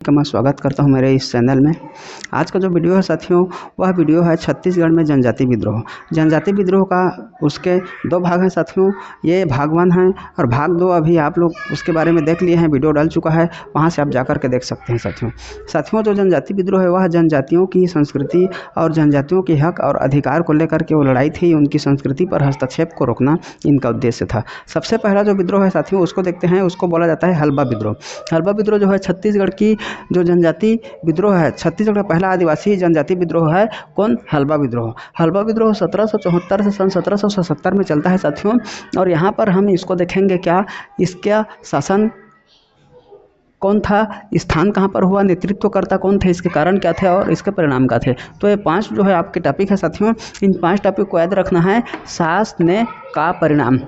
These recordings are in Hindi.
का मैं स्वागत करता हूं मेरे इस चैनल में। आज का जो वीडियो है साथियों, वह वीडियो है छत्तीसगढ़ में जनजाति विद्रोह। जनजाति विद्रोह का उसके दो भाग हैं साथियों। ये भाग 1 है और भाग 2 अभी आप लोग उसके बारे में देख लिए हैं, वीडियो डाल चुका है, वहां से आप जाकर के देख सकते हैं साथियों। जो जनजाति विद्रोह है वह जनजातियों की संस्कृति और जनजातियों के हक और अधिकार को लेकर के वो लड़ाई थी। उनकी संस्कृति पर हस्तक्षेप को रोकना इनका उद्देश्य था। सबसे पहला जो विद्रोह है साथियों उसको देखते हैं। उसको बोला जाता है हल्बा विद्रोह। हल्बा विद्रोह जो है छत्तीसगढ़ की जो जनजाति विद्रोह है, छत्तीसगढ़ का पहला आदिवासी जनजाति विद्रोह है कौन? हल्बा विद्रोह। हल्बा विद्रोह 1774 से सन 1777 में चलता है साथियों। और यहाँ पर हम इसको देखेंगे क्या इसका शासन कौन था, स्थान कहाँ पर हुआ, नेतृत्वकर्ता कौन थे, इसके कारण क्या थे और इसके परिणाम क्या थे। तो ये 5 जो है आपके टॉपिक है साथियों। इन 5 टॉपिक को याद रखना है। सास ने का परिणाम,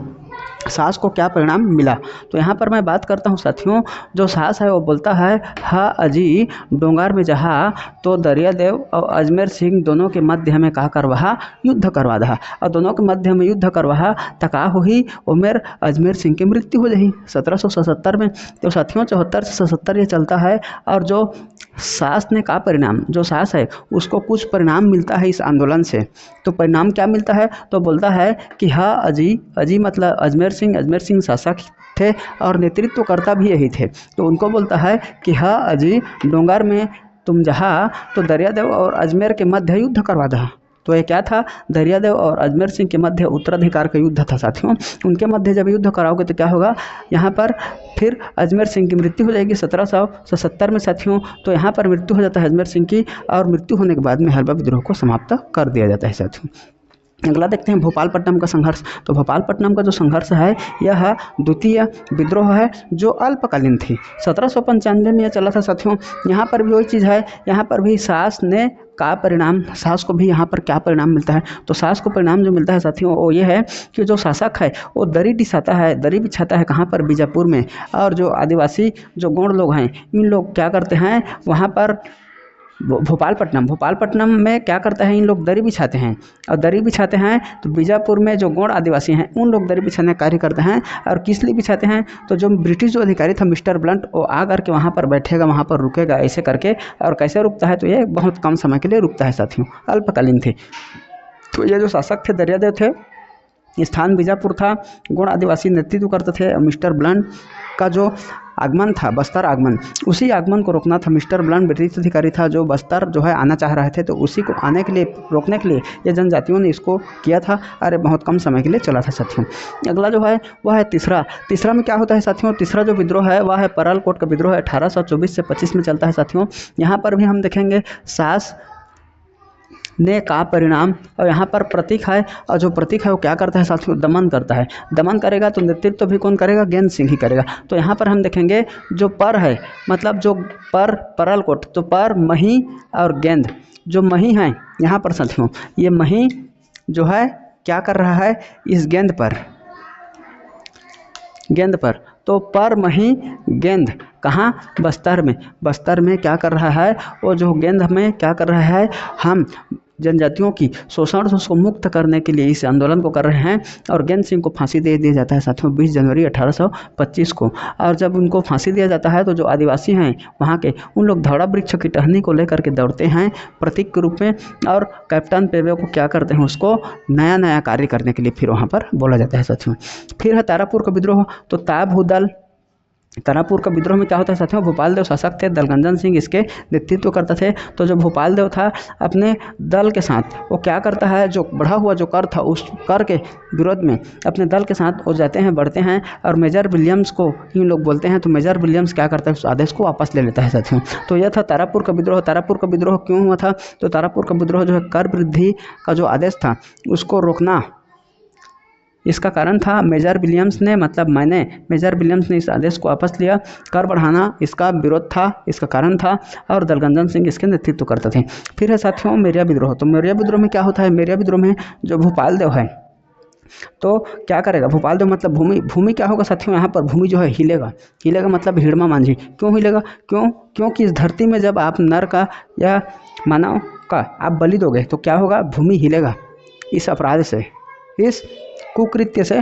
सास को क्या परिणाम मिला। तो यहाँ पर मैं बात करता हूँ साथियों। जो सास है वो बोलता है हा अजी डोंगार में जहा तो दरियादेव और अजमेर सिंह दोनों के मध्य में का करवाहा युद्ध करवा दहा। और दोनों के मध्य में युद्ध करवाहा तका हुई उमेर अजमेर सिंह की मृत्यु हो जाही 1777 में। तो साथियों 74 से 77 ये चलता है। और जो सास ने का परिणाम, जो सास है उसको कुछ परिणाम मिलता है इस आंदोलन से। तो परिणाम क्या मिलता है? तो बोलता है कि हाँ अजी मतलब अजमेर सिंह शासक थे और नेतृत्वकर्ता भी यही थे। तो उनको बोलता है कि हाँ अजी डोंगार में तुम जहाँ तो दरियादेव और अजमेर के मध्य युद्ध करवा दहा। तो ये क्या था? दरियादेव और अजमेर सिंह के मध्य उत्तराधिकार का युद्ध था साथियों। उनके मध्य जब युद्ध कराओगे तो क्या होगा, यहाँ पर फिर अजमेर सिंह की मृत्यु हो जाएगी 1777 में साथियों। तो यहाँ पर मृत्यु हो जाता है अजमेर सिंह की और मृत्यु होने के बाद में हल्बा विद्रोह को समाप्त कर दिया जाता है साथियों। अगला देखते हैं भोपालपट्टनम का संघर्ष। तो भोपालपट्टनम का जो संघर्ष है यह द्वितीय विद्रोह है जो अल्पकालीन थी। 1795 में यह चला था साथियों। यहाँ पर भी वही चीज़ है, यहाँ पर भी सास ने का परिणाम, सास को भी यहाँ पर क्या परिणाम मिलता है? तो सास को परिणाम जो मिलता है साथियों वो ये है कि जो शासक है वो दरी बिछाता है कहाँ पर? बीजापुर में। और जो आदिवासी जो गौड़ लोग हैं इन लोग क्या करते हैं वहाँ पर भोपालपट्टनम में क्या करता है, इन लोग दरी बिछाते हैं। और दरी बिछाते हैं तो बीजापुर में जो गौड़ आदिवासी हैं उन लोग दरी बिछाने का कार्य करते हैं। और किस लिए बिछाते हैं? तो जो ब्रिटिश जो अधिकारी था मिस्टर ब्लंट वो आ करके वहाँ पर बैठेगा, वहाँ पर रुकेगा ऐसे करके। और कैसे रुकता है? तो ये बहुत कम समय के लिए रुकता है साथियों, अल्पकालीन थे। तो ये जो शासक थे दरियादेव थे, स्थान बीजापुर था, गौड़ आदिवासी नेतृत्व करते थे। मिस्टर ब्लंट का जो आगमन था, बस्तर आगमन, उसी आगमन को रोकना था। मिस्टर ब्लंट ब्रिटिश अधिकारी था जो बस्तर जो है आना चाह रहे थे। तो उसी को आने के लिए रोकने के लिए ये जनजातियों ने इसको किया था। अरे बहुत कम समय के लिए चला था साथियों। अगला जो है वह है तीसरा में क्या होता है साथियों? तीसरा जो विद्रोह है वह है परलकोट का विद्रोह। 1824 से 25 में चलता है साथियों। यहाँ पर भी हम देखेंगे सास ने का परिणाम। और यहाँ पर प्रतीक है और जो प्रतीक है वो क्या करता है साथियों? दमन करता है। दमन करेगा तो नेतृत्व भी कौन करेगा? गेंद सिंह ही करेगा। तो यहाँ पर हम देखेंगे जो पर है मतलब जो परलकोट, तो पर मही और गेंद, जो मही है यहाँ पर साथियों, ये मही जो है क्या कर रहा है इस गेंद पर। तो पर मही गेंद कहाँ? बस्तर में क्या कर रहा है वो जो गेंद में क्या कर रहा है, हम जनजातियों की शोषण से उसको मुक्त करने के लिए इस आंदोलन को कर रहे हैं। और गेंद सिंह को फांसी दे दिया जाता है साथियों 20 जनवरी 1825 को। और जब उनको फांसी दिया जाता है तो जो आदिवासी हैं वहाँ के उन लोग धौड़ा वृक्ष की टहनी को लेकर के दौड़ते हैं प्रतीक के रूप में। और कैप्टन पेवे को क्या करते हैं, उसको नया कार्य करने के लिए फिर वहाँ पर बोला जाता है साथियों। फिर है तारापुर का विद्रोह। तो तारापुर का विद्रोह में क्या होता है साथियों? भोपालदेव शासक थे, दलगंजन सिंह इसके नेतृत्व करता थे। तो जो भोपालदेव था अपने दल के साथ वो क्या करता है, जो बढ़ा हुआ जो कर था उस कर के विरोध में अपने दल के साथ वो जाते हैं, बढ़ते हैं। और मेजर विलियम्स को इन लोग बोलते हैं। तो मेजर विलियम्स क्या करता है, उस आदेश को वापस ले लेता है साथियों। तो यह था तारापुर का विद्रोह। तारापुर का विद्रोह क्यों हुआ था? तो तारापुर का विद्रोह जो है कर वृद्धि का जो आदेश था उसको रोकना, इसका कारण था। मेजर विलियम्स ने इस आदेश को वापस लिया। कर बढ़ाना इसका विरोध था, इसका कारण था। और दलगंजन सिंह इसके नेतृत्व करते थे। फिर है साथियों मेरिया विद्रोह। तो मेरिया विद्रोह में क्या होता है? मेरिया विद्रोह में जो भोपालदेव है तो क्या करेगा? भोपालदेव मतलब भूमि क्या होगा साथियों? यहाँ पर भूमि जो है हिलेगा मतलब हिड़मा मांझी। क्यों हिलेगा? क्योंकि इस धरती में जब आप नर का या मानव का आप बलि दोगे तो क्या होगा? भूमि हिलेगा। इस अपराध से, इस कुकृत्य से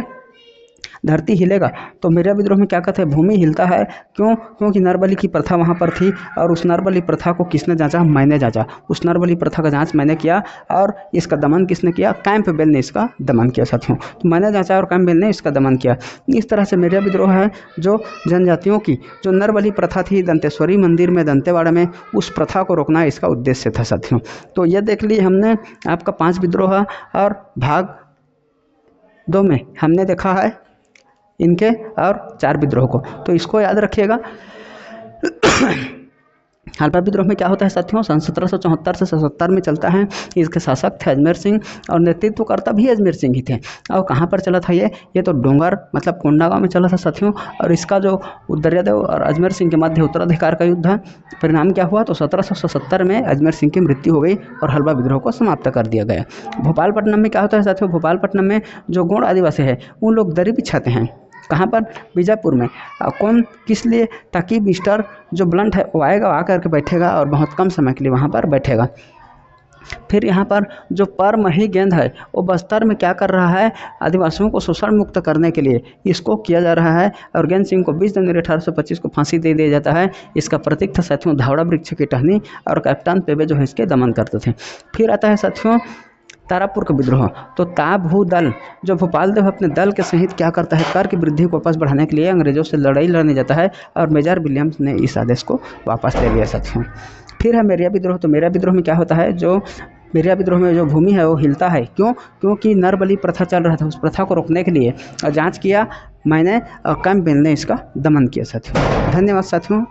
धरती हिलेगा। तो मेरा विद्रोह में क्या कहते हैं, भूमि हिलता है। क्यों? क्योंकि नरबलि की प्रथा वहाँ पर थी और उस नरबलि प्रथा को किसने जांचा? मैंने जांचा। उस नरबलि प्रथा का जांच मैंने किया और इसका दमन किसने किया? कैंपबेल ने इसका दमन किया साथियों। तो मैंने जांचा और कैंपबेल ने इसका दमन किया। इस तरह से मेरा विद्रोह है जो जनजातियों की जो नरबलि प्रथा थी दंतेश्वरी मंदिर में, दंतेवाड़ा में, उस प्रथा को रोकना इसका उद्देश्य था साथियों। तो ये देख लिए हमने आपका 5 विद्रोह और भाग 2 में हमने देखा है इनके और 4 विद्रोह को। तो इसको याद रखिएगा। हड़प्पा विद्रोह में क्या होता है साथियों, सन 1774 से 77 में चलता है। इसके शासक थे अजमेर सिंह और नेतृत्वकर्ता भी अजमेर सिंह ही थे। और कहाँ पर चला था ये तो डोंगर मतलब कोंडागांव में चला था साथियों। और इसका जो दरियादेव और अजमेर सिंह के मध्य उत्तराधिकार का युद्ध है, परिणाम क्या हुआ? तो 1777 में अजमेर सिंह की मृत्यु हो गई और हड़प्पा विद्रोह को समाप्त कर दिया गया। भोपालपट्टनम में क्या होता है साथियों, भोपालपट्टनम में जो गौड़ आदिवासी है उन लोग दरी बिछाते हैं। कहाँ पर? बीजापुर में। कौन? किस लिए? ताकि मिस्टर जो ब्लंट है वो आएगा, आकर के बैठेगा और बहुत कम समय के लिए वहाँ पर बैठेगा। फिर यहाँ पर जो परमही गेंद है वो बस्तर में क्या कर रहा है, आदिवासियों को शोषण मुक्त करने के लिए इसको किया जा रहा है। और गेंद सिंह को 20 जनवरी 1825 को फांसी दे दिया जाता है। इसका प्रतीक था साथियों धावड़ा वृक्ष की टहनी और कैप्टन पेबे जो है इसके दमन करते थे। फिर आता है साथियों तारापुर का विद्रोह। तो ताभू दल जो भोपाल देव अपने दल के सहित क्या करता है, कर की वृद्धि को वापस बढ़ाने के लिए अंग्रेजों से लड़ाई लड़ने जाता है और मेजर विलियम्स ने इस आदेश को वापस ले लिया साथियों। फिर है मेरिया विद्रोह। तो मेरिया विद्रोह में क्या होता है, जो मेरिया विद्रोह में जो भूमि है वो हिलता है। क्यों? क्योंकि नरबलि प्रथा चल रहा था, उस प्रथा को रोकने के लिए जांच किया मैंने और कैंपबेल ने इसका दमन किया साथियों। धन्यवाद साथियों।